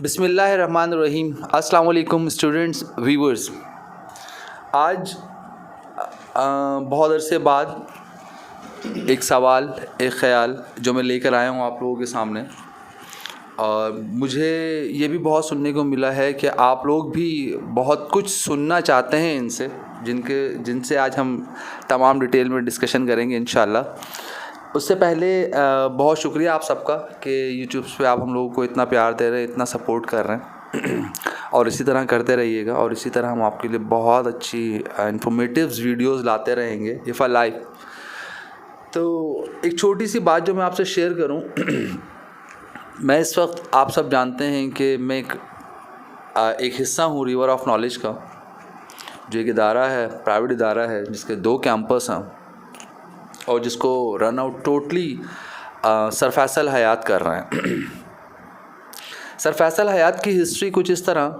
बिस्मिल्लाहिर्रहमानिर्रहीम। अस्सलाम वालेकुम स्टूडेंट्स, व्यूअर्स। आज बहुत अरसे बाद एक सवाल, एक ख़याल जो मैं लेकर आया हूँ आप लोगों के सामने, और मुझे ये भी बहुत सुनने को मिला है कि आप लोग भी बहुत कुछ सुनना चाहते हैं इनसे, जिनसे आज हम तमाम डिटेल में डिस्कशन करेंगे इंशाल्लाह। उससे पहले बहुत शुक्रिया आप सबका कि यूट्यूब पे आप हम लोगों को इतना प्यार दे रहे हैं, इतना सपोर्ट कर रहे हैं और इसी तरह करते रहिएगा। और इसी तरह हम आपके लिए बहुत अच्छी इंफॉर्मेटिव वीडियोस लाते रहेंगे इफ़ अ लाइफ। तो एक छोटी सी बात जो मैं आपसे शेयर करूं मैं इस वक्त, आप सब जानते हैं कि मैं एक हिस्सा हूं रिवर ऑफ नॉलेज का, जो एक इदारा है, प्राइवेट इदारा है, जिसके 2 कैंपस हैं और जिसको run out totally sir Faisal Hayat कर रहे हैं। सर फैसल हयात की हिस्ट्री कुछ इस तरह,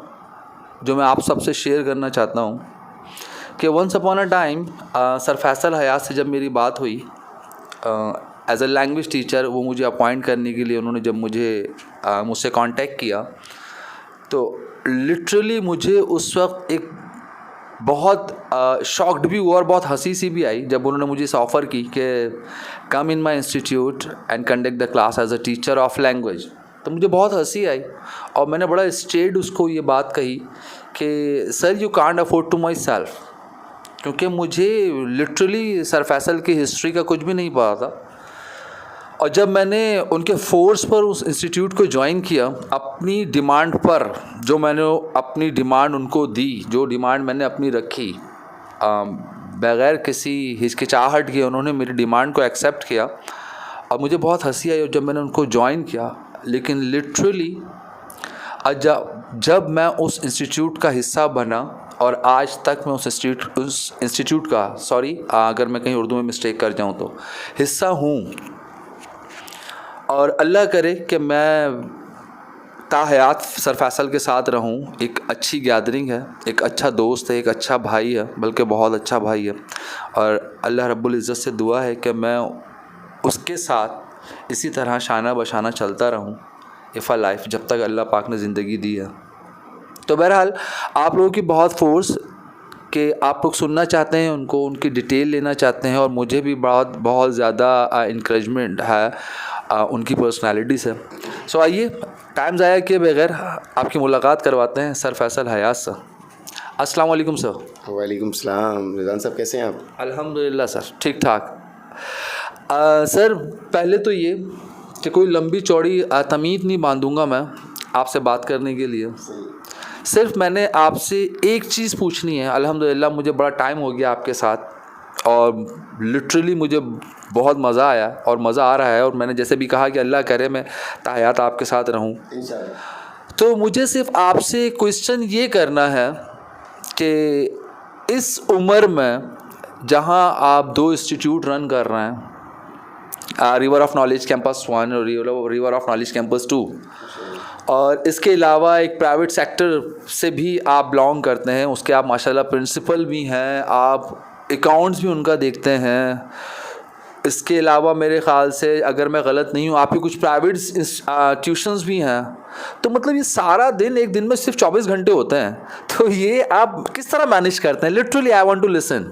जो मैं आप सबसे शेयर करना चाहता हूँ कि once upon a time sir Faisal Hayat से जब मेरी बात हुई एज अ लैंग्वेज टीचर, वो मुझे अपॉइंट करने के लिए उन्होंने जब मुझसे कांटेक्ट किया, तो लिटरली मुझे उस वक्त एक बहुत शॉक्ड भी हुआ और बहुत हंसी सी भी आई जब उन्होंने मुझे इस ऑफ़र की कि come in my institute and conduct the class as a teacher of language. तो मुझे बहुत हंसी आई और मैंने बड़ा स्ट्रेट उसको ये बात कही कि sir you can't afford to my self, क्योंकि मुझे लिटरली सर फैसल की हिस्ट्री का कुछ भी नहीं पता था। और जब मैंने उनके फोर्स पर उस इंस्टीट्यूट को ज्वाइन किया, अपनी डिमांड पर, जो मैंने अपनी डिमांड उनको दी, जो डिमांड मैंने अपनी रखी, बग़ैर किसी हिचकिचाहट के उन्होंने मेरी डिमांड को एक्सेप्ट किया और मुझे बहुत हंसी आई जब मैंने उनको ज्वाइन किया। लेकिन लिटरली जब मैं उस इंस्टीट्यूट का हिस्सा बना और आज तक मैं उस इंस्टीट्यूट का, सॉरी अगर मैं कहीं उर्दू में मिस्टेक कर जाऊँ तो, हिस्सा हूँ, और अल्लाह करे कि मैं ताहयात सर फैसल के साथ रहूं। एक अच्छी गैदरिंग है, एक अच्छा दोस्त है, एक अच्छा भाई है, बल्कि बहुत अच्छा भाई है, और अल्लाह रब्बुल इज़्ज़त से दुआ है कि मैं उसके साथ इसी तरह शाना बशाना चलता रहूं इफ़ अ लाइफ, जब तक अल्लाह पाक ने ज़िंदगी दी है। तो बहरहाल आप लोगों की बहुत फोर्स कि आप लोग सुनना चाहते हैं उनको, उनकी डिटेल लेना चाहते हैं, और मुझे भी बहुत ज़्यादा इंकरेजमेंट है उनकी पर्सनालिटी से। सो आइए टाइम ज़ाया किए बगैर आपकी मुलाकात करवाते हैं सर फैसल हयात से। अस्सलाम वालेकुम सर। वालेकुम सलाम। रिज़वान साहब कैसे हैं आप? अल्हम्दुलिल्लाह सर, ठीक ठाक। सर पहले तो ये कि कोई लंबी चौड़ी तमीज़ नहीं बांधूंगा मैं आपसे बात करने के लिए। सिर्फ मैंने आपसे एक चीज़ पूछनी है। अल्हम्दुलिल्लाह मुझे बड़ा टाइम हो गया आपके साथ और लिटरली मुझे बहुत मज़ा आया और मज़ा आ रहा है, और मैंने जैसे भी कहा कि अल्लाह करे मैं ताहयात आपके साथ रहूं। तो मुझे सिर्फ आपसे क्वेश्चन ये करना है कि इस उम्र में जहां आप 2 इंस्टीट्यूट रन कर रहे हैं, रिवर ऑफ नॉलेज कैंपस 1 और रिवर ऑफ नॉलेज कैंपस 2, और इसके अलावा एक प्राइवेट सेक्टर से भी आप बिलोंग करते हैं, उसके आप माशाल्लाह प्रिंसिपल भी हैं, आप अकाउंट्स भी उनका देखते हैं। इसके अलावा मेरे ख़्याल से, अगर मैं गलत नहीं हूँ, आपकी कुछ प्राइवेट ट्यूशन्स भी हैं। तो मतलब ये सारा दिन एक दिन में सिर्फ 24 घंटे होते हैं, तो ये आप किस तरह मैनेज करते हैं? Literally I want to listen.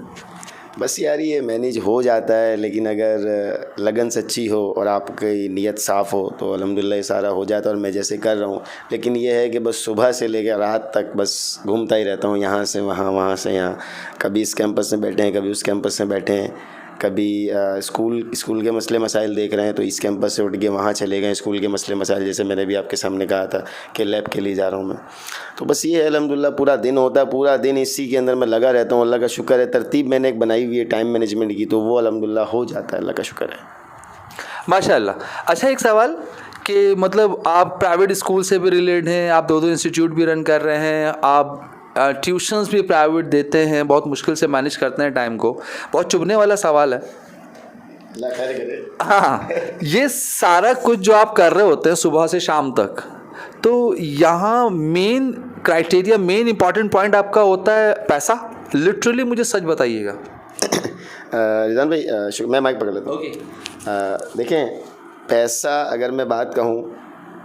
बस यार ये मैनेज हो जाता है, लेकिन अगर लगन सच्ची हो और आपकी नीयत साफ़ हो तो अल्हम्दुलिल्लाह ये सारा हो जाता है, और मैं जैसे कर रहा हूँ। लेकिन ये है कि बस सुबह से लेकर रात तक बस घूमता ही रहता हूँ, यहाँ से वहाँ, वहाँ से यहाँ। कभी इस कैंपस में बैठे हैं, कभी उस कैंपस में बैठे हैं, कभी स्कूल के मसले मसाइल देख रहे हैं तो इस कैंपस से उठ के वहाँ चले गए स्कूल के मसले मसाइल, जैसे मैंने भी आपके सामने कहा था कि लैब के लिए जा रहा हूँ मैं। तो बस ये है, अल्हम्दुलिल्लाह पूरा दिन होता है, पूरा दिन इसी के अंदर मैं लगा रहता हूँ। अल्लाह का शुक्र है, तरतीब मैंने एक बनाई हुई है टाइम मैनेजमेंट की, तो वो अल्हम्दुलिल्लाह हो जाता है, अल्लाह का शुक्र है। माशाल्लाह। अच्छा, एक सवाल कि मतलब आप प्राइवेट स्कूल से भी रिलेटेड हैं, आप 2 इंस्टीट्यूट भी रन कर रहे हैं, आप ट्यूशन्स भी प्राइवेट देते हैं, बहुत मुश्किल से मैनेज करते हैं टाइम को। बहुत चुभने वाला सवाल है। हाँ, ये सारा कुछ जो आप कर रहे होते हैं सुबह से शाम तक, तो यहाँ main criteria, main important point आपका होता है पैसा। लिटरली मुझे सच बताइएगा। रिज़वान भाई मैं माइक पकड़ लेता हूँ। देखें, पैसा अगर मैं बात कहूँ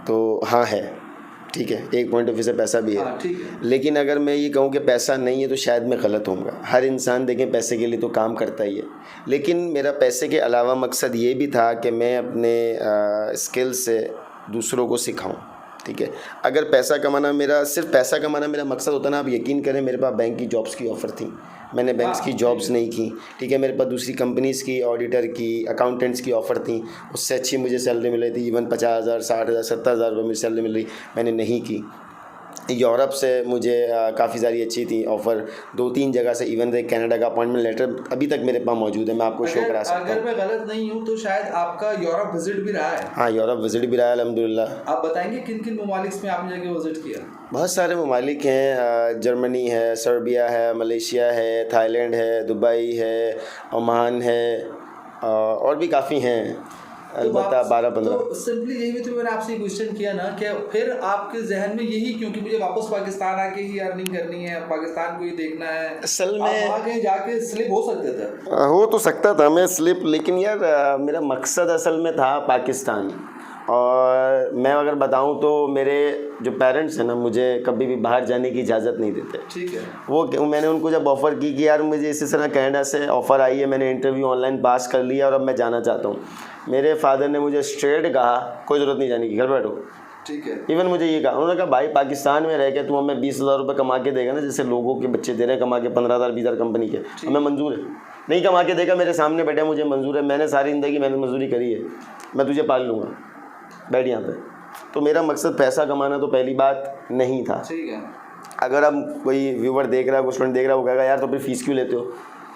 तो हाँ है, ठीक है, एक पॉइंट ऑफ व्यू से पैसा भी है। हाँ, ठीक है। लेकिन अगर मैं ये कहूँ कि पैसा नहीं है तो शायद मैं गलत होऊंगा। हर इंसान देखें पैसे के लिए तो काम करता ही है, लेकिन मेरा पैसे के अलावा मकसद ये भी था कि मैं अपने स्किल से दूसरों को सिखाऊं। ठीक है, अगर पैसा कमाना मेरा सिर्फ पैसा कमाना मेरा मकसद होता ना, आप यकीन करें मेरे पास बैंक की जॉब्स की ऑफ़र थी, मैंने बैंक्स की जॉब्स नहीं की। ठीक है, मेरे पास दूसरी कंपनीज़ की, ऑडिटर की, अकाउंटेंट्स की ऑफ़र थी, उससे अच्छी मुझे सैलरी मिल रही थी। इवन 50,000 60,000 70,000 रुपये मेरी सैलरी मिल रही, मैंने नहीं की। यूरोप से मुझे काफ़ी सारी अच्छी थी ऑफ़र, 2-3 जगह से। इवन द कनाडा का अपॉइंटमेंट लेटर अभी तक मेरे पास मौजूद है, मैं आपको शो करा सकता हूँ। अगर मैं गलत नहीं हूँ तो शायद आपका यूरोप विजिट भी रहा है। हाँ, यूरोप विजिट भी रहा है अल्हम्दुलिल्लाह। आप बताएंगे किन किन ममालिक में आपने जाके विजिट किया? बहुत सारे ममालिक हैं, जर्मनी है, सर्बिया है, मलेशिया है, थाईलैंड है, दुबई है, ओमान है, और भी काफ़ी हैं, अलबत्ता 12-15। तो सिंपली यही भी तो मैंने आपसे क्वेश्चन किया ना कि फिर आपके जहन में यही क्योंकि मुझे वापस पाकिस्तान आके ही अर्निंग करनी है, पाकिस्तान को ही देखना है, असल में वहाँ कहीं जाके स्लिप हो सकते थे? हो तो सकता था मैं स्लिप, लेकिन यार मेरा मकसद असल में था पाकिस्तान। और मैं अगर बताऊं तो मेरे जो पेरेंट्स हैं ना, मुझे कभी भी बाहर जाने की इजाज़त नहीं देते। ठीक है। वो मैंने उनको जब ऑफ़र की कि यार मुझे इसी तरह कनाडा से ऑफ़र आई है, मैंने इंटरव्यू ऑनलाइन पास कर लिया और अब मैं जाना चाहता हूँ, मेरे फादर ने मुझे स्ट्रेट कहा कोई ज़रूरत नहीं जाने की, घर बैठो। ठीक है। इवन मुझे ये कहा, उन्होंने कहा भाई पाकिस्तान में रह के तू हमें 20,000 रुपये कमा के देगा ना, जैसे लोगों के बच्चे दे रहे हैं कमा के 15,000 20,000 कंपनी के, हमें मंजूर है। नहीं कमा के देगा, मेरे सामने बैठे, मुझे मंजूर है, मैंने सारी ज़िंदगी मेहनत मजदूरी करी है, मैं तुझे पाल लूँगा, बैठ यहाँ पे। तो मेरा मकसद पैसा कमाना तो पहली बात नहीं था। ठीक है। अगर अब कोई व्यूवर देख रहा है, कोई स्टूडेंट देख रहा है, वो कहेगा यार तो फिर फ़ीस क्यों लेते हो?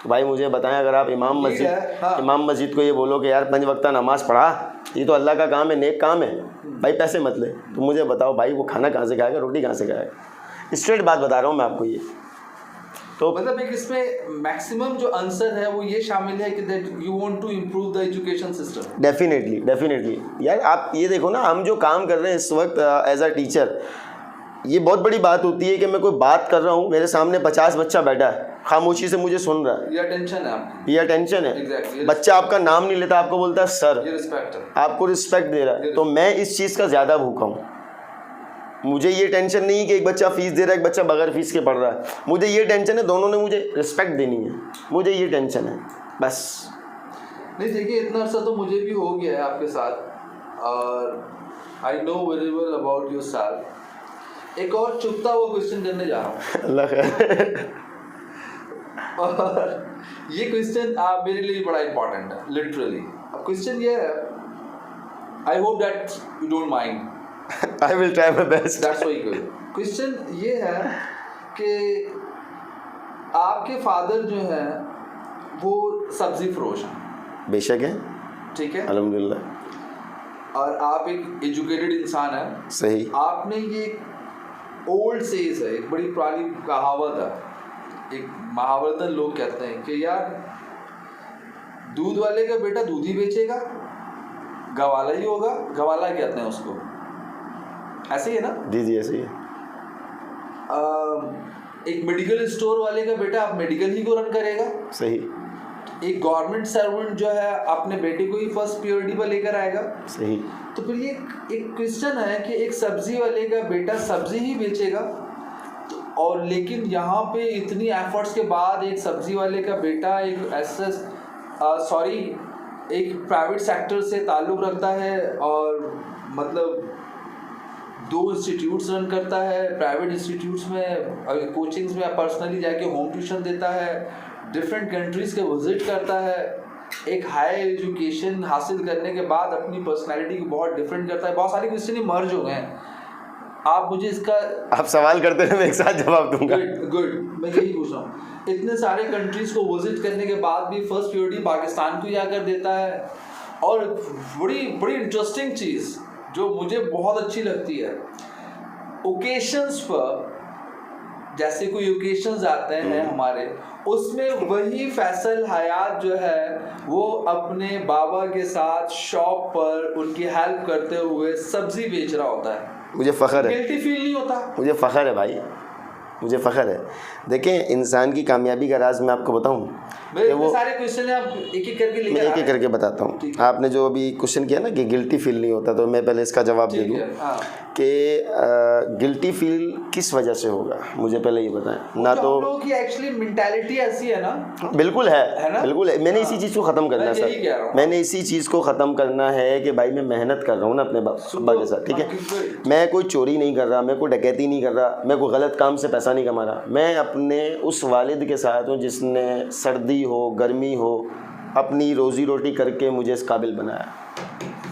तो भाई मुझे बताएं, अगर आप इमाम मस्जिद को ये बोलो कि यार 5 वक्ता नमाज़ पढ़ा, ये तो अल्लाह का काम है, नेक काम है, भाई पैसे मत ले, तो मुझे बताओ भाई वो खाना कहाँ से खाएगा, रोटी कहाँ से खाएगा? स्ट्रेट बात बता रहा हूँ मैं आपको ये। तो मतलब एक इसमें मैक्सिमम जो आंसर है वो ये शामिल है कि that you want to improve the education system. Definitely यार, आप ये देखो ना, हम जो काम कर रहे हैं इस वक्त एज अ टीचर, ये बहुत बड़ी बात होती है कि मैं कोई बात कर रहा हूँ, मेरे सामने 50 बच्चा बैठा है, खामोशी से मुझे सुन रहा है, ये अटेंशन है आपकी, ये अटेंशन है। Exactly. बच्चा आपका नाम नहीं लेता, आपको बोलता है सर, ये रिस्पेक्ट है, आपको रिस्पेक्ट दे रहा है। तो मैं इस चीज़ का ज़्यादा भूखा हूँ। मुझे ये टेंशन नहीं है कि एक बच्चा फ़ीस दे रहा है, एक बच्चा बगैर फ़ीस के पढ़ रहा है, मुझे ये टेंशन है दोनों ने मुझे रिस्पेक्ट देनी है, मुझे ये टेंशन है बस। नहीं देखिए, इतना अर्सा तो मुझे भी हो गया है आपके साथ, और I know very well about your self. एक और चुपता हुआ क्वेश्चन करने जा रहा हूँ अल्लाह खैर। और ये क्वेश्चन मेरे लिए बड़ा इंपॉर्टेंट है, लिटरली। अब क्वेश्चन ये है, I hope that you don't mind, I will try my best. That's very good. Question ये है कि आपके फादर जो हैं वो सब्जी फरोश हैं। बेशक है। ठीक है, अल्हम्दुलिल्लाह। और आप एक एजुकेटेड इंसान हैं। सही। आपने ये ओल्ड सेज है, एक बड़ी पुरानी कहावत है, एक महावरतन लोग कहते हैं कि यार दूध वाले का बेटा दूध ही बेचेगा, गवाला ही होगा, गवाला कहते हैं उसको, ऐसे ही है ना? जी ऐसे ही है। एक मेडिकल स्टोर वाले का बेटा आप मेडिकल ही को रन करेगा। सही। एक गवर्नमेंट सर्वेंट जो है अपने बेटे को ही फर्स्ट प्रायोरिटी पर लेकर आएगा। सही। तो फिर ये एक क्वेश्चन है कि एक सब्जी वाले का बेटा सब्जी ही बेचेगा, और लेकिन यहाँ पे इतनी एफर्ट्स के बाद एक सब्जी वाले का बेटा एक एक प्राइवेट सेक्टर से ताल्लुक़ रखता है, और मतलब 2 इंस्टीट्यूट्स रन करता है, प्राइवेट इंस्टीट्यूट्स में, कोचिंग्स में पर्सनली जाके होम ट्यूशन देता है, डिफरेंट कंट्रीज़ के विज़िट करता है, एक हाई एजुकेशन हासिल करने के बाद अपनी पर्सनैलिटी को बहुत डिफरेंट करता है। बहुत सारे क्वेश्चन ही मर्ज हो गए हैं। आप मुझे इसका, आप सवाल करते रहे, मैं एक साथ जवाब दूंगा। गुड, मैं यही पूछ रहा हूँ। इतने सारे कंट्रीज़ को विज़िट करने के बाद भी फर्स्ट प्रायोरिटी पाकिस्तान को ही आकर देता है। और बड़ी इंटरेस्टिंग चीज़ जो मुझे बहुत अच्छी लगती है, ओकेशंस पर, जैसे कोई ओकेशंस आते हैं हमारे, उसमें वही फैसल हयात जो है वो अपने बाबा के साथ शॉप पर उनकी हेल्प करते हुए सब्जी बेच रहा होता है। मुझे फ़ख्र है, गिल्टी फील नहीं होता? मुझे फ़ख्र है भाई, मुझे फ़ख्र है। देखें, इंसान की कामयाबी का राज मैं आपको बताऊं कि वो सारे क्वेश्चन आप एक एक करके मैं एक एक करके बताता हूँ। आपने जो अभी क्वेश्चन किया ना कि गिल्टी फील नहीं होता, तो मैं पहले इसका जवाब दे दूँ कि गिल्टी फील किस वजह से होगा, मुझे पहले ये बताएं ना। तो लोगों की एक्चुअली मेंटालिटी ऐसी है ना। बिल्कुल है, बिल्कुल है। मैंने इसी चीज़ को ख़त्म करना है सर, मैंने इसी चीज़ को ख़त्म करना है कि भाई मैं मेहनत कर रहा हूँ ना अपने अब्बा के साथ, ठीक है। मैं कोई चोरी नहीं कर रहा, मैं कोई डकैती नहीं कर रहा, मैं कोई गलत काम से पैसा नहीं कमा रहा। मैं अपने उस वालिद के साथ हूँ जिसने सर्दी हो गर्मी हो अपनी रोज़ी रोटी करके मुझे इस काबिल बनाया।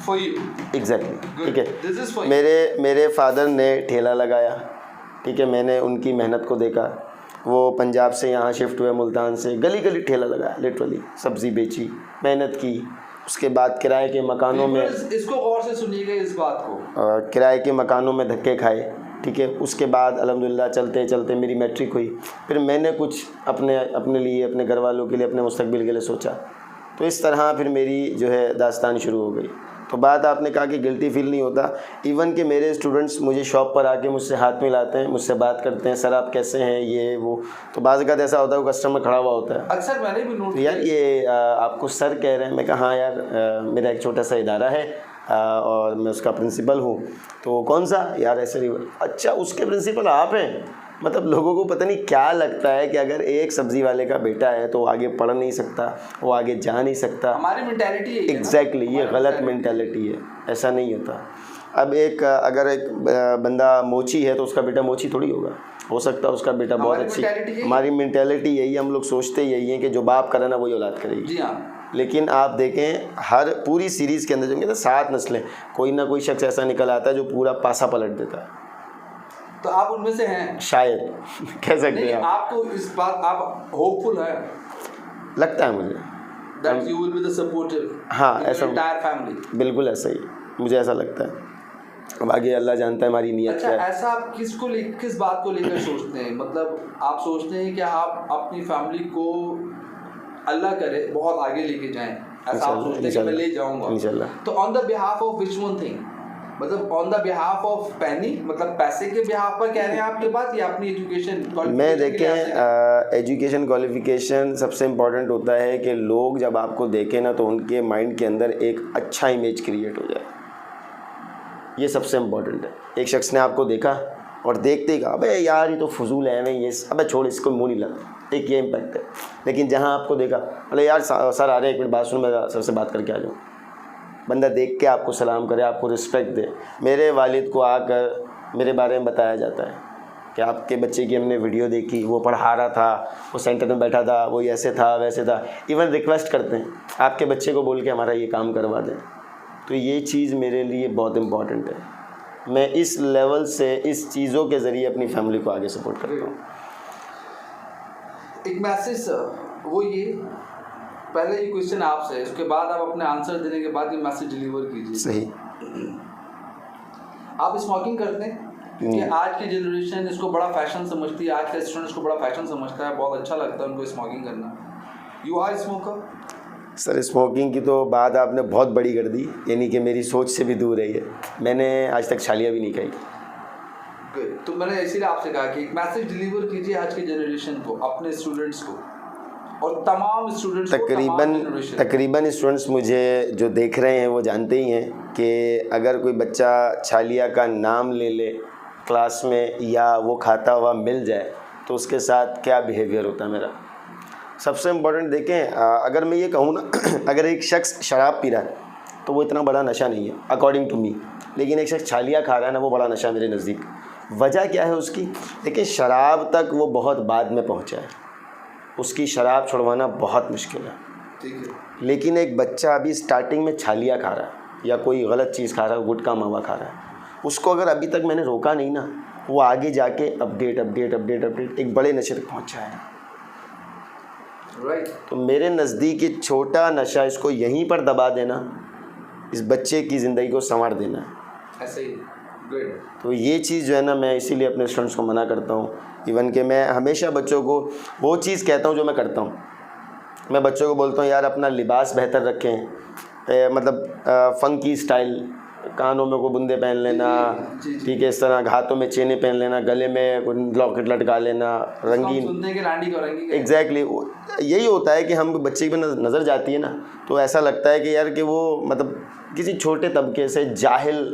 For you. एग्जैक्टली, ठीक है। मेरे फादर ने ठेला लगाया, ठीक है। मैंने उनकी मेहनत को देखा। वो पंजाब से यहाँ शिफ्ट हुए, मुल्तान से, गली गली ठेला लगाया, लिटरली सब्ज़ी बेची, मेहनत की। उसके बाद किराए के मकानों में, इसको गौर से सुनिएगा इस बात को, किराए के मकानों में धक्के खाए, ठीक है। उसके बाद अल्हम्दुलिल्लाह चलते चलते मेरी मैट्रिक हुई। फिर मैंने कुछ अपने लिए, अपने घर वालों के लिए, अपने मुस्तकबिल के लिए सोचा। तो इस तरह फिर मेरी जो है दास्तान शुरू हो गई। तो बात आपने कहा कि गिल्टी फील नहीं होता। इवन कि मेरे स्टूडेंट्स मुझे शॉप पर आके मुझसे हाथ मिलाते हैं, मुझसे बात करते हैं, सर आप कैसे हैं, ये वो। तो बाज़ अगर ऐसा होता है वो कस्टमर खड़ा हुआ होता है, अक्सर मैंने भी नोट किया, यार ये आपको सर कह रहे हैं। मैं कहा हाँ यार, मेरा एक छोटा सा इदारा है और मैं उसका प्रिंसिपल हूँ। तो कौन सा यार, ऐसे नहीं। अच्छा, उसके प्रिंसिपल आप हैं। मतलब लोगों को पता नहीं क्या लगता है कि अगर एक सब्ज़ी वाले का बेटा है तो वो आगे पढ़ नहीं सकता, वो आगे जा नहीं सकता। हमारी मेंटालिटी है एग्जैक्टली, ये गलत मेंटालिटी है, ऐसा नहीं होता। अब अगर एक बंदा मोची है तो उसका बेटा मोची थोड़ी होगा, हो सकता है उसका बेटा बहुत अच्छी। हमारी मेंटालिटी यही है, हम लोग सोचते यही है कि जो बाप करे ना वही औलाद करेगी। जी हाँ। लेकिन आप देखें हर पूरी सीरीज़ के अंदर जो कहते हैं 7 नस्लें, कोई ना कोई शख्स ऐसा निकल आता है जो पूरा पासा पलट देता है। तो आप उनमें से हैं शायद, कह सकते हैं आप तो इस बात आप होपफुल है, लगता है मुझे, that you will be the supportive, हाँ ऐसा entire family। बिल्कुल ऐसा ही मुझे ऐसा लगता है। अब आगे अल्लाह जानता है हमारी नीयत क्या है। ऐसा आप किस बात को लेकर सोचते हैं? मतलब आप सोचते हैं कि आप अपनी फैमिली को अल्लाह करे बहुत आगे लेके जाएं, ऐसा आप सोचते हैं कि मैं ले जाऊंगा इंशाल्लाह। तो on the behalf of which one thing, मतलब ऑन द बिहाफ ऑफ पैनी, मतलब पैसे के बिहाफ पर कह रहे हैं आपके बात, या अपनी एजुकेशन? मैं देखें, एजुकेशन क्वालिफिकेशन सबसे इम्पोर्टेंट होता है कि लोग जब आपको देखें ना तो उनके माइंड के अंदर एक अच्छा इमेज क्रिएट हो जाए, ये सबसे इम्पोर्टेंट है। एक शख्स ने आपको देखा और देखते ही कहा अबे यार ये तो फजूल है, मैं ये अबे छोड़ इसको मुँह नहीं लगता, एक ये इम्पैक्ट है। लेकिन जहाँ आपको देखा अरे यार सर आ रहे, एक मिनट बात सुनो, मैं सर से बात करके आ जाऊँ, बंदा देख के आपको सलाम करे, आपको रिस्पेक्ट दे। मेरे वालिद को आकर मेरे बारे में बताया जाता है कि आपके बच्चे की हमने वीडियो देखी, वो पढ़ा रहा था, वो सेंटर में बैठा था, वो ऐसे था वैसे था। इवन रिक्वेस्ट करते हैं आपके बच्चे को बोल के हमारा ये काम करवा दें। तो ये चीज़ मेरे लिए बहुत इम्पॉर्टेंट है। मैं इस लेवल से, इस चीज़ों के ज़रिए अपनी फैमिली को आगे सपोर्ट करता हूँ। एक मैसेज वो ये, पहले ये क्वेश्चन आपसे है, उसके बाद आप अपने आंसर देने के बाद ये मैसेज डिलीवर कीजिए। सही। आप स्मोकिंग करते हैं? क्योंकि आज की जनरेशन इसको बड़ा फैशन समझती है, आज का स्टूडेंट इसको बड़ा फैशन समझता है, बहुत अच्छा लगता है उनको स्मोकिंग करना। You are smoker? Sir smoking की तो बात आपने बहुत बड़ी कर दी, यानी कि मेरी सोच से भी दूर रही है। मैंने आज तक छालियाँ भी नहीं खाई। तो मैंने इसीलिए आपसे कहा कि एक मैसेज डिलीवर कीजिए आज की जनरेशन को, अपने स्टूडेंट्स को और तमाम स्टूडेंट्स को। तकरीबन स्टूडेंट्स मुझे जो देख रहे हैं वो जानते ही हैं कि अगर कोई बच्चा छालिया का नाम ले ले क्लास में या वो खाता हुआ मिल जाए तो उसके साथ क्या बिहेवियर होता है मेरा। सबसे इम्पोर्टेंट देखें, अगर मैं ये कहूँ ना अगर एक शख्स शराब पी रहा है तो वो इतना बड़ा नशा नहीं है अकॉर्डिंग टू मी, लेकिन एक शख्स छालिया खा रहा है ना, वो बड़ा नशा मेरे नज़दीक। वजह क्या है उसकी? देखिए शराब तक वो बहुत बाद में पहुँचा है, उसकी शराब छुड़वाना बहुत मुश्किल है। ठीक है। लेकिन एक बच्चा अभी स्टार्टिंग में छालिया खा रहा है या कोई गलत चीज़ खा रहा है, गुटखा मावा खा रहा है, उसको अगर अभी तक मैंने रोका नहीं ना, वो आगे जाके अपडेट एक बड़े नशे तक पहुँच जाएगा। राइट। तो मेरे नज़दीक ये छोटा नशा, इसको यहीं पर दबा देना, इस बच्चे की ज़िंदगी को संवार देना है। ऐसे ही। गुड। तो ये चीज़ जो है ना, मैं इसीलिए अपने स्टूडेंट्स को मना करता हूँ। इवन कि मैं हमेशा बच्चों को वो चीज़ कहता हूँ जो मैं करता हूँ। मैं बच्चों को बोलता हूँ यार अपना लिबास बेहतर रखें, मतलब फंकी स्टाइल, कानों में कोई बुंदे पहन लेना, ठीक है, इस तरह हाथों में चेनें पहन लेना, गले में कोई लॉकेट लटका लेना, रंगीन। एग्जैक्टली यही होता है कि हम बच्चे की नज़र जाती है ना, तो ऐसा लगता है कि यार कि वो मतलब किसी छोटे तबके से जाहिल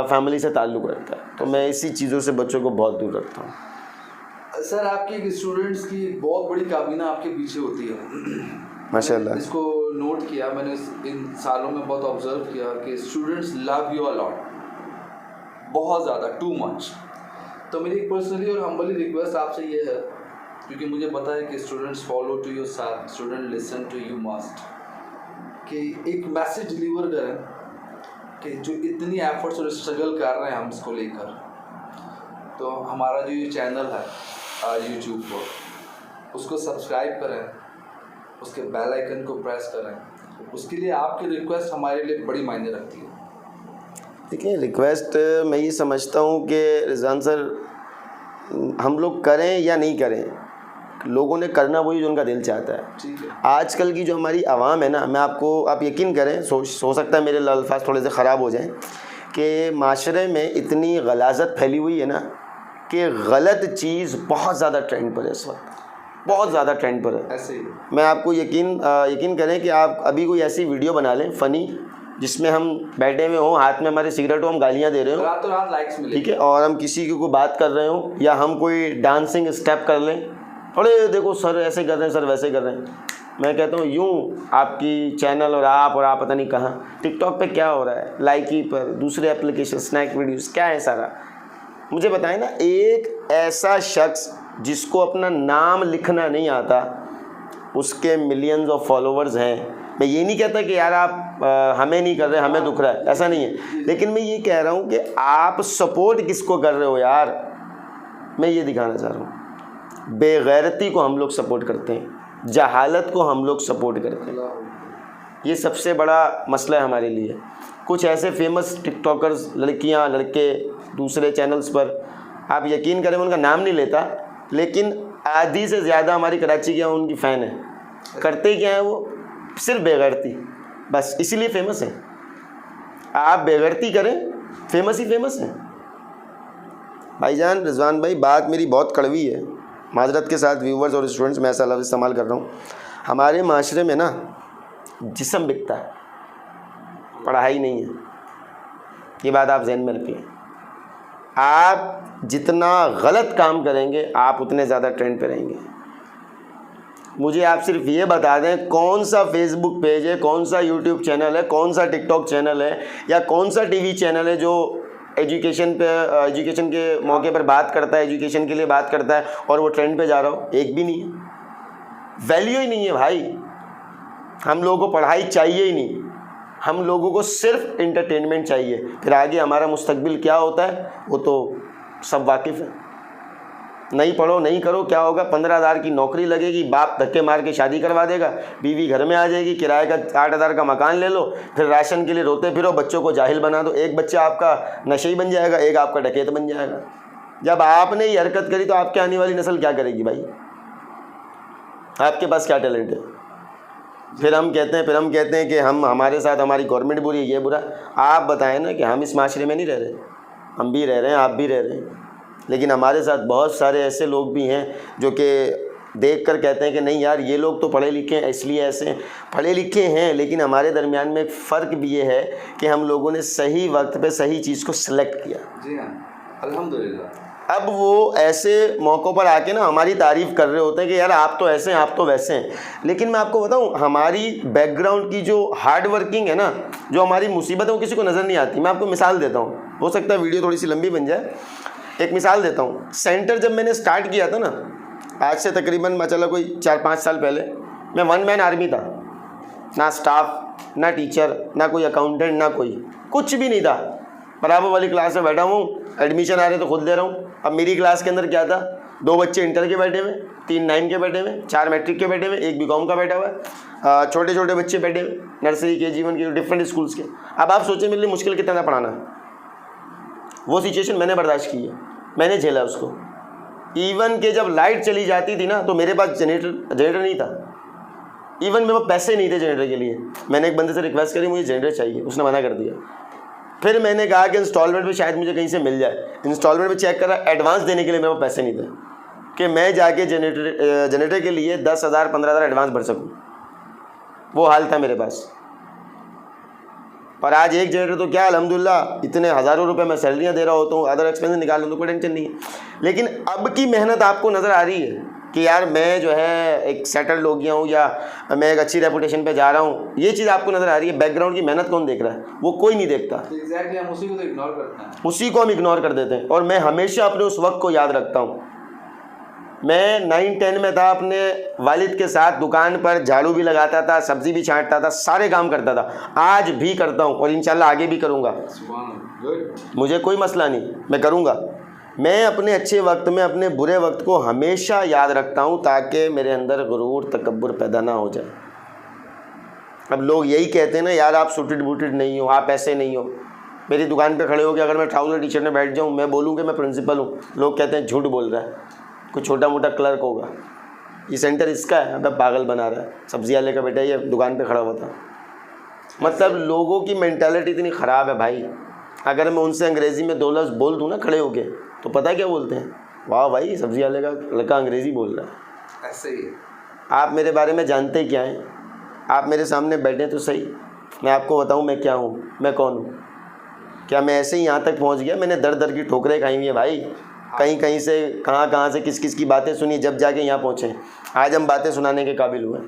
फैमिली से ताल्लुक़ रखता है। तो मैं इसी चीज़ों से बच्चों को बहुत दूर रखता हूँ। सर आपके स्टूडेंट्स की बहुत बड़ी काबिना आपके पीछे होती है माशाल्लाह। इसको नोट किया मैंने इन सालों में, बहुत ऑब्जर्व किया कि students love you a lot, बहुत ज़्यादा, टू मच। तो मेरी पर्सनली और हम्बली रिक्वेस्ट आपसे ये है, क्योंकि मुझे पता है कि स्टूडेंट्स फॉलो टू योर साथ, student listen to you must, कि एक मैसेज डिलीवर करें कि जो इतनी एफर्ट्स और स्ट्रगल कर रहे हैं हम इसको लेकर, तो हमारा जो ये चैनल है यूट्यूब पर, उसको सब्सक्राइब करें, उसके बेल आइकन को प्रेस करें। उसके लिए आपकी रिक्वेस्ट हमारे लिए बड़ी मायने रखती है। देखिए, रिक्वेस्ट मैं ये समझता हूँ कि रिजवान सर, हम लोग करें या नहीं करें, लोगों ने करना वही जो उनका दिल चाहता है। ठीक है। आजकल की जो हमारी आवाम है ना, मैं आपको, आप यकीन करें, हो सकता है मेरे अल्फाज थोड़े से ख़राब हो जाएं, कि माशरे में इतनी गलाज़त फैली हुई है ना कि गलत चीज़ बहुत ज़्यादा ट्रेंड पर है इस वक्त, बहुत ज़्यादा ट्रेंड पर है। ऐसे ही मैं आपको यकीन करें कि आप अभी कोई ऐसी वीडियो बना लें फ़नी, जिसमें हम बैठे हुए हों, हाथ में हमारे सिगरेट हो, हम गालियाँ दे रहे हो, रातों रात लाइक्स मिले, ठीक है, और हम किसी की कोई बात कर रहे हो, या हम कोई डांसिंग स्टेप कर लें, अरे देखो सर ऐसे कर रहे हैं, सर वैसे कर रहे हैं। मैं कहता हूँ यूँ आपकी चैनल और आप पता नहीं कहाँ, टिकटॉक पे क्या हो रहा है, लाइकी पर, दूसरे एप्लीकेशन, स्नैक वीडियोस, क्या है सारा, मुझे बताएं ना। एक ऐसा शख्स जिसको अपना नाम लिखना नहीं आता, उसके मिलियंस ऑफ फॉलोवर्स हैं। मैं ये नहीं कहता कि यार आप हमें नहीं कर रहे, हमें दुख रहा है, ऐसा नहीं है, लेकिन मैं ये कह रहा हूँ कि आप सपोर्ट किसको कर रहे हो यार, मैं ये दिखाना चाह रहा हूँ। बेगैरती को हम लोग सपोर्ट करते हैं, जहालत को हम लोग सपोर्ट करते हैं, ये सबसे बड़ा मसला है हमारे लिए। कुछ ऐसे फेमस टिकटॉकर्स, लड़कियां, लड़के, दूसरे चैनल्स पर, आप यकीन करें उनका नाम नहीं लेता, लेकिन आधी से ज़्यादा हमारी कराची के उनकी फ़ैन है। करते क्या है वो, सिर्फ बेगैरती, बस इसीलिए फेमस है। आप बेगैरती करें, फेमस ही फेमस है। भाईजान रिजवान भाई, बात मेरी बहुत कड़वी है, माजरत के साथ व्यूवर्स और स्टूडेंट्स, मैं ऐसा लफ्ज़ इस्तेमाल कर रहा हूँ। हमारे माशरे में ना जिस्म बिकता है, पढ़ाई नहीं है, ये बात आप जहन में रखिए। आप जितना गलत काम करेंगे, आप उतने ज़्यादा ट्रेंड पे रहेंगे। मुझे आप सिर्फ ये बता दें, कौन सा फेसबुक पेज है, कौन सा यूट्यूब चैनल है, कौन सा टिकटॉक चैनल है, या कौन सा टीवी चैनल है जो एजुकेशन के मौके पर बात करता है, एजुकेशन के लिए बात करता है, और वो ट्रेंड पे जा रहा हो? एक भी नहीं है। वैल्यू ही नहीं है भाई। हम लोगों को पढ़ाई चाहिए ही नहीं, हम लोगों को सिर्फ इंटरटेनमेंट चाहिए। फिर आगे हमारा मुस्तकबिल क्या होता है वो तो सब वाकिफ़ है। नहीं पढ़ो, नहीं करो, क्या होगा? 15,000 की नौकरी लगेगी, बाप धक्के मार के शादी करवा देगा, बीवी घर में आ जाएगी, किराए का 8,000 का मकान ले लो, फिर राशन के लिए रोते फिरो, बच्चों को जाहिल बना दो। एक बच्चा आपका नशेई बन जाएगा, एक आपका डकैत बन जाएगा। जब आपने ये हरकत करी तो आपके आने वाली नस्ल क्या करेगी भाई? आपके पास क्या टैलेंट है? फिर हम कहते हैं कि हमारे साथ हमारी गवर्नमेंट बुरी है, ये बुरा। आप बताएं ना कि हम इस माशरे में नहीं रह रहे, हम भी रह रहे हैं, आप भी रह रहे हैं, लेकिन हमारे साथ बहुत सारे ऐसे लोग भी हैं जो कि देख कर कहते हैं कि नहीं यार, ये लोग तो पढ़े लिखे हैं इसलिए ऐसे हैं। पढ़े लिखे हैं, लेकिन हमारे दरमियान में एक फ़र्क भी ये है कि हम लोगों ने सही वक्त पे सही चीज़ को सिलेक्ट किया। जी हाँ, अल्हम्दुलिल्लाह। अब वो ऐसे मौक़ों पर आके ना हमारी तारीफ़ कर रहे होते हैं कि यार आप तो ऐसे हैं, आप तो वैसे हैं। लेकिन मैं आपको बताऊं, हमारी बैकग्राउंड की जो हार्ड वर्किंग है ना, जो हमारी मुसीबत है, वो किसी को नज़र नहीं आती। मैं आपको मिसाल देता हूँ, हो सकता है वीडियो थोड़ी सी लंबी बन जाए। एक मिसाल देता हूँ। सेंटर जब मैंने स्टार्ट किया था ना, आज से तकरीबन माशाल्लाह कोई 4-5 साल पहले, मैं 1 मैन आर्मी था। ना स्टाफ, ना टीचर, ना कोई अकाउंटेंट, ना कोई कुछ भी नहीं था। बराबर वाली क्लास में बैठा हूँ, एडमिशन आ रहे तो खुद दे रहा हूँ। अब मेरी क्लास के अंदर क्या था, 2 बच्चे इंटर के बैठे हुए, 3 9 के बैठे हुए, 4 मैट्रिक के बैठे हुए, 1 बीकॉम का बैठा हुआ है, छोटे छोटे बच्चे बैठे हुए, नर्सरी KG 1 के, डिफरेंट स्कूल्स के। अब आप सोचें मेरे लिए मुश्किल कितना था पढ़ाना। वो सिचुएशन मैंने बर्दाश्त की है, मैंने झेला उसको। इवन के जब लाइट चली जाती थी ना, तो मेरे पास जनरेटर नहीं था। इवन मेरे पास पैसे नहीं थे जनरेटर के लिए। मैंने एक बंदे से रिक्वेस्ट करी, मुझे जनरेटर चाहिए, उसने मना कर दिया। फिर मैंने कहा कि इंस्टॉलमेंट पे शायद मुझे कहीं से मिल जाए। इंस्टॉलमेंट पे चेक करा, एडवांस देने के लिए मेरे पास पैसे नहीं थे कि मैं जाके जनरेटर के लिए 10,000 15,000 एडवांस भर सकूँ। वो हाल था मेरे पास। पर आज एक जनरेटर तो क्या अल्हम्दुलिल्लाह इतने हज़ारों रुपए मैं सैलरियाँ दे रहा होता हूँ, अदर एक्सपेंस निकाल लूँ तो कोई टेंशन नहीं है। लेकिन अब की मेहनत आपको नज़र आ रही है कि यार मैं जो है एक सेटल्ड हो गया हूँ या मैं एक अच्छी रेपुटेशन पे जा रहा हूँ, ये चीज़ आपको नज़र आ रही है। बैकग्राउंड की मेहनत कौन देख रहा है? वो कोई नहीं देखता। एग्जैक्टली, हम उसी को तो इग्नोर करते हैं, उसी को हम इग्नोर कर देते हैं। और मैं हमेशा अपने उस वक्त को याद रखता हूँ। मैं 9-10 में था, अपने वालिद के साथ दुकान पर झाड़ू भी लगाता था, सब्ज़ी भी छांटता था, सारे काम करता था। आज भी करता हूँ और इंशाल्लाह आगे भी करूँगा। मुझे कोई मसला नहीं, मैं करूँगा। मैं अपने अच्छे वक्त में अपने बुरे वक्त को हमेशा याद रखता हूँ ताकि मेरे अंदर गुरूर तकब्बुर पैदा ना हो जाए। अब लोग यही कहते हैं ना, यार आप सूटेड बूटेड नहीं हो, आप ऐसे नहीं हो। मेरी दुकान पे खड़े हो के अगर मैं ट्राउज़र टी शर्ट में बैठ जाऊँ, मैं बोलूँ कि मैं प्रिंसिपल हूँ, लोग कहते हैं झूठ बोल रहा है, कोई छोटा मोटा क्लर्क होगा, ये सेंटर इसका है, अब पागल बना रहा है, सब्जी वाले का बेटा ये दुकान पे खड़ा हुआ था। मतलब लोगों की मेंटालिटी इतनी ख़राब है भाई। अगर मैं उनसे अंग्रेज़ी में 2 लफ्ज़ बोल दूँ ना खड़े होके, तो पता है क्या बोलते हैं? वाह भाई, सब्जी वाले का लड़का अंग्रेज़ी बोल रहा है। ऐसे ही आप मेरे बारे में जानते क्या हैं? आप मेरे सामने बैठे तो सही, मैं आपको बताऊँ मैं क्या हूँ, मैं कौन हूँ। क्या मैं ऐसे ही यहाँ तक पहुँच गया? मैंने दर दर की ठोकरें खाई हुई है भाई, कहीं कहीं से, कहाँ कहाँ से, किस किस की बातें सुनी, जब जाके यहाँ पहुँचे। आज हम बातें सुनाने के काबिल हुए,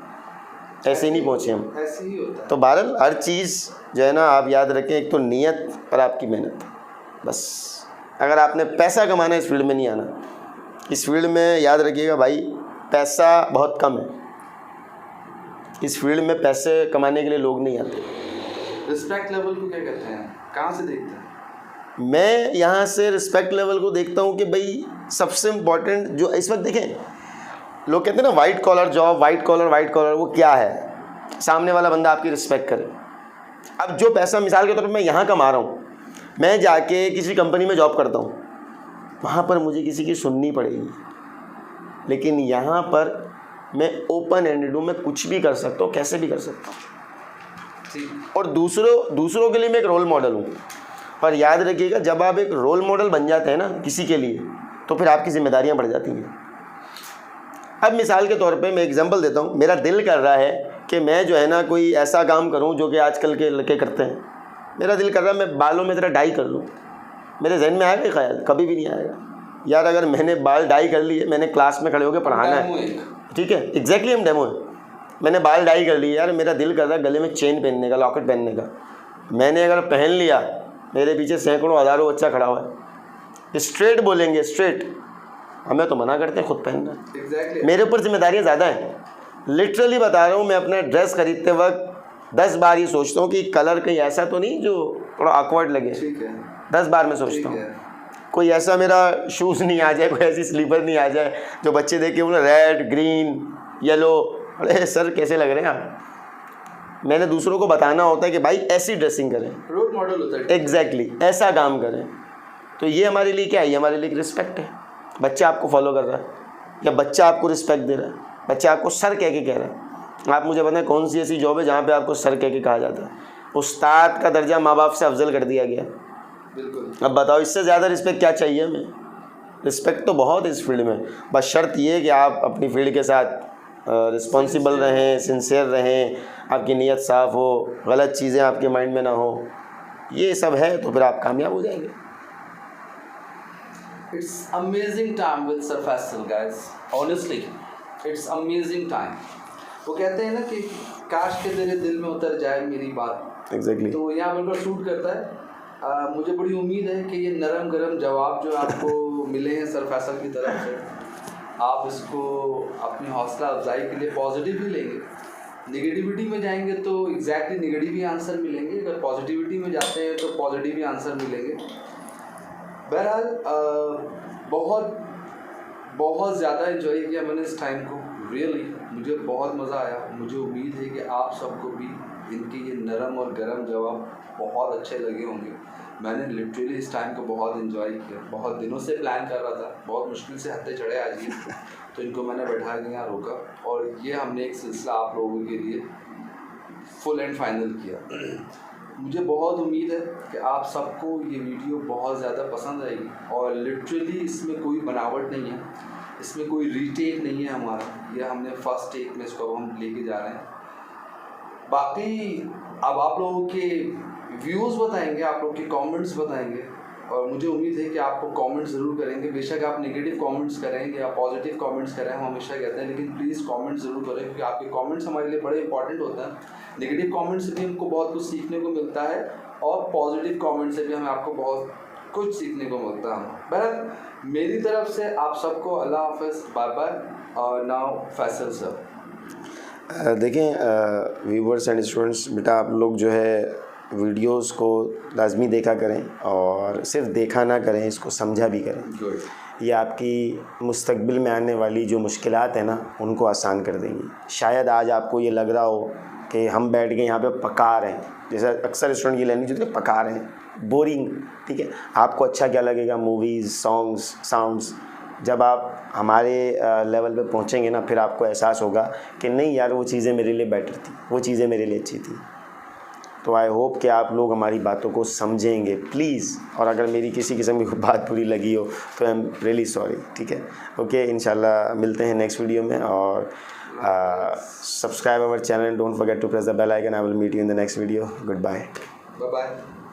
ऐसे ही नहीं पहुँचे हम। ऐसे ही होता है। तो बहरहाल हर चीज़ जो है ना, आप याद रखें, एक तो नीयत और आपकी मेहनत। बस अगर आपने पैसा कमाना, इस फील्ड में नहीं आना। इस फील्ड में याद रखिएगा भाई, पैसा बहुत कम है। इस फील्ड में पैसे कमाने के लिए लोग नहीं आते। रिस्पेक्ट लेवल को क्या कहते हैं, कहाँ से देखते हैं? मैं यहाँ से रिस्पेक्ट लेवल को देखता हूँ कि भाई सबसे इम्पोर्टेंट जो इस वक्त देखें, लोग कहते हैं ना white collar job, white collar, वो क्या है? सामने वाला बंदा आपकी रिस्पेक्ट करे। अब जो पैसा मिसाल के तौर पर मैं यहाँ कमा रहा हूँ, मैं जाके किसी कंपनी में जॉब करता हूँ, वहाँ पर मुझे किसी की सुननी पड़ेगी। लेकिन यहाँ पर मैं ओपन एंडेड हूँ, मैं कुछ भी कर सकता हूँ, कैसे भी कर सकता हूँ। और दूसरों के लिए मैं एक रोल मॉडल हूँ। पर याद रखिएगा, जब आप एक रोल मॉडल बन जाते हैं ना किसी के लिए, तो फिर आपकी जिम्मेदारियाँ बढ़ जाती हैं। अब मिसाल के तौर पे मैं एग्जांपल देता हूँ, मेरा दिल कर रहा है कि मैं जो है ना कोई ऐसा काम करूँ जो कि आजकल के लड़के करते हैं। मेरा दिल कर रहा है मैं बालों में तरह डाई कर लूँ। मेरे जहन में आएगा ख्याल? कभी भी नहीं आएगा। यार अगर मैंने बाल डाई कर लिए, मैंने क्लास में खड़े होकर पढ़ाना है, ठीक है, एग्जैक्टली हम डेमो है। मैंने बाल डाई कर लिए, यार मेरा दिल कर रहा है गले में चेन पहनने का, लॉकेट पहनने का। मैंने अगर पहन लिया, मेरे पीछे सैकड़ों हज़ारों बच्चा खड़ा हुआ है, स्ट्रेट बोलेंगे, स्ट्रेट। हमें तो मना करते हैं खुद पहनना। Exactly. मेरे ऊपर जिम्मेदारियाँ ज़्यादा हैं। लिटरली बता रहा हूँ, मैं अपना ड्रेस खरीदते वक्त 10 बार ये सोचता हूँ कि कलर कहीं ऐसा तो नहीं जो थोड़ा ऑकवर्ड लगे। ठीक है। 10 बार मैं सोचता हूँ कोई ऐसा मेरा शूज़ नहीं आ जाए, कोई ऐसी स्लीपर नहीं आ जाए जो बच्चे देख के बोले रेड, ग्रीन, येलो, अरे सर कैसे लग रहे हैं आप। मैंने दूसरों को बताना होता है कि भाई ऐसी ड्रेसिंग करें, रोल मॉडल होता है। एग्जैक्टली ऐसा काम करें। तो ये हमारे लिए क्या है? ये हमारे लिए एक रिस्पेक्ट है। बच्चा आपको फॉलो कर रहा है या बच्चा आपको रिस्पेक्ट दे रहा है, बच्चा आपको सर कह के कह रहा है। आप मुझे बताएं कौन सी ऐसी जॉब है जहाँ पे आपको सर कह के कहा जाता है? उस्ताद का दर्जा माँ बाप से अफजल कर दिया गया। बिल्कुल। अब बताओ इससे ज़्यादा रिस्पेक्ट क्या चाहिए हमें? रिस्पेक्ट तो बहुत है इस फील्ड में, बस शर्त ये है कि आप अपनी फील्ड के साथ रिस्पॉन्सिबल रहें, सिंसियर रहें, आपकी नीयत साफ़ हो, गलत चीज़ें आपके माइंड में ना हो। ये सब है तो फिर आप कामयाब हो जाएंगे। It's amazing time with Sir Faisal, guys. Honestly, it's amazing time. वो कहते हैं ना कि काश के तेरे दिल में उतर जाए मेरी बात। एग्जैक्टली। तो यहाँ बिल्कुल शूट करता है। मुझे बड़ी उम्मीद है कि ये नरम गरम जवाब जो आपको मिले हैं सर फैसल की तरफ से, आप इसको अपनी हौसला अफजाई के लिए पॉजिटिव ही लेंगे। निगेटिविटी में जाएंगे तो एग्जैक्टली निगेटिव ही आंसर मिलेंगे, अगर पॉजिटिविटी में जाते हैं तो पॉजिटिव ही आंसर मिलेंगे। बहरहाल बहुत ज़्यादा इन्जॉय किया मैंने इस टाइम को, रियली मुझे बहुत मज़ा आया। मुझे उम्मीद है कि आप सबको भी इनके ये नरम और गरम जवाब बहुत अच्छे लगे होंगे। मैंने लिटरली इस टाइम को बहुत इन्जॉय किया, बहुत दिनों से प्लान कर रहा था, बहुत मुश्किल से हफ्ते चढ़े आज ये, तो इनको मैंने बैठा के यहाँ रोका और ये हमने एक सिलसिला आप लोगों के लिए फुल एंड फाइनल किया। मुझे बहुत उम्मीद है कि आप सबको ये वीडियो बहुत ज़्यादा पसंद आएगी और लिटरली इसमें कोई बनावट नहीं है, इसमें कोई रीटेक नहीं है हमारा, ये हमने फर्स्ट टेक में इसको हम लेके जा रहे हैं। बाकी अब आप लोगों के व्यूज़ बताएंगे, आप लोगों के कमेंट्स बताएंगे और मुझे उम्मीद है कि आपको कमेंट्स ज़रूर करेंगे। बेशक आप नेगेटिव कमेंट्स करें या पॉजिटिव कमेंट्स करें, हम हमेशा कहते हैं, लेकिन प्लीज़ कमेंट्स ज़रूर करें क्योंकि आपके कमेंट्स हमारे लिए बड़े इंपॉर्टेंट होते हैं। नेगेटिव कमेंट्स से भी हमको बहुत कुछ सीखने को मिलता है और पॉजिटिव कमेंट से भी हमें आपको बहुत कुछ सीखने को मिलता है। बहरहाल मेरी तरफ से आप सबको अल्लाह हाफ़िज़, बाय बाय। और नाउ फैसल सर। देखें व्यूवर्स एंड स्टूडेंट्स, बेटा आप लोग जो है वीडियोस को लाजमी देखा करें और सिर्फ देखा ना करें, इसको समझा भी करें। ये आपकी मुस्तकबिल में आने वाली जो मुश्किलात है ना, उनको आसान कर देंगी। शायद आज आपको ये लग रहा हो कि हम बैठ के यहाँ पे पका रहे हैं, जैसा अक्सर स्टूडेंट ये लैंग्वेज होती है, पका रहे हैं, बोरिंग। ठीक है, आपको अच्छा क्या लगेगा? Movies, songs, sounds. जब आप हमारे लेवल पे पहुँचेंगे ना, फिर आपको एहसास होगा कि नहीं यार, वो चीज़ें मेरे लिए बेटर थी, वो चीज़ें मेरे लिए अच्छी थी। तो आई होप कि आप लोग हमारी बातों को समझेंगे प्लीज़। और अगर मेरी किसी किस्म की बात बुरी लगी हो तो आई एम रियली सॉरी। ठीक है, ओके, इंशाल्लाह मिलते हैं नेक्स्ट वीडियो में। और subscribe our channel, don't forget to press the bell icon. I will meet you in the next video. Good bye. Bye bye.